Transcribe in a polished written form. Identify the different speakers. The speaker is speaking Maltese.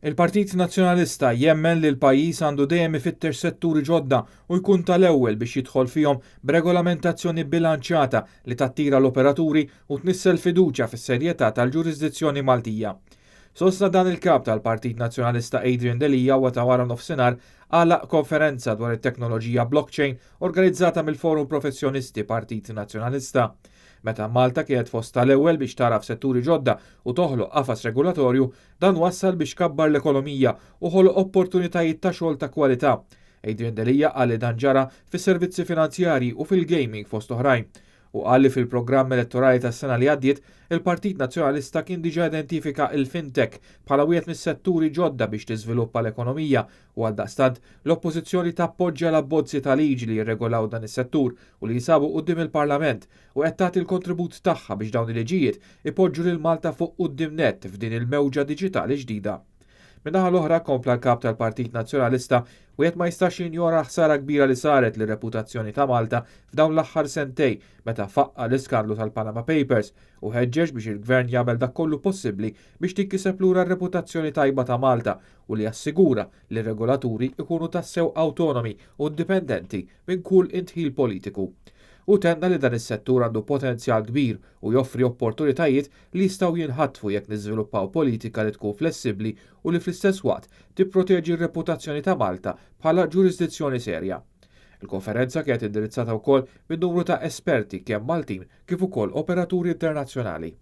Speaker 1: Il-Partit Nazzjonalista jemmen li l-pajjiż għandu dejjem ifittex setturi ġodda u jkun tal-ewwel biex jidħol fihom b'regolamentazzjoni bilanċjata li tattira l-operaturi u tnissel fiduċja fis-serjetà tal-ġurisdizzjoni Maltija. Sostna dan il-kap tal-Partit Nazzjonalista Adrian Delija wara wara nofsinhar għalaq konferenza dwar it-teknoloġija blockchain organizzata mill-Forum Professjonisti Partit Nazzjonalista. Meta Malta kienet fost tal-ewwel biex taraf setturi ġodda u toħloq qafas regolatorju, dan wassal biex kabbar l-ekonomija u ħoloq opportunitajiet ta' xogħol ta' kwalità. Adrian Delija qal li dan ġara fis-servizzi finanzjarji u fil-gaming fost oħrajn. U qal li fil-programm elettorali tas-sena li għaddiet, il-Partit Nazzjonalista kien diġà identifika il-fintech bħala wieħed mis-setturi ġodda biex tiżviluppa l-ekonomija u għaldaqstant l-oppożizzjoni tappoġġja l-abbozzi ta' liġi li jirregolaw dan is-settur u li jisabu quddiem il-Parlament u qed tagħti l-kontribut tagħha biex dawn il-liġijiet ipoġġu lil Malta fuq quddiem nett f'din il-mewġa diġitali ġdida. Min-naħa l-oħra kompla l-kap tal-Partit Nazzjonalista u qed ma jistax jinjora ħsara kbira li saret li reputazzjoni ta' Malta f'dawn l-aħħar sentej meta faqqa l-iskandlu tal-Panama Papers u ħeġġeġ biex il-Gvern jagħmel dak kollu possibbli biex tikkiseb lura r-reputazzjoni tajba ta' Malta u li assigura li r-regolaturi ikunu tassew awtonomi u indipendenti minn kull intħil politiku. U tenna li dan is-settur għandu potenzjal kbir u joffri opportunitajiet li jistgħu jinħatfu jekk niżviluppaw politika li tkun flessibbli u li fl-istess waqt tipproteġi r-reputazzjoni ta' Malta bħala ġurisdizzjoni serja. Il-konferenza kienet indirizzata wkoll minn numru ta' esperti kemm Maltin kif ukoll operaturi internazzjonali.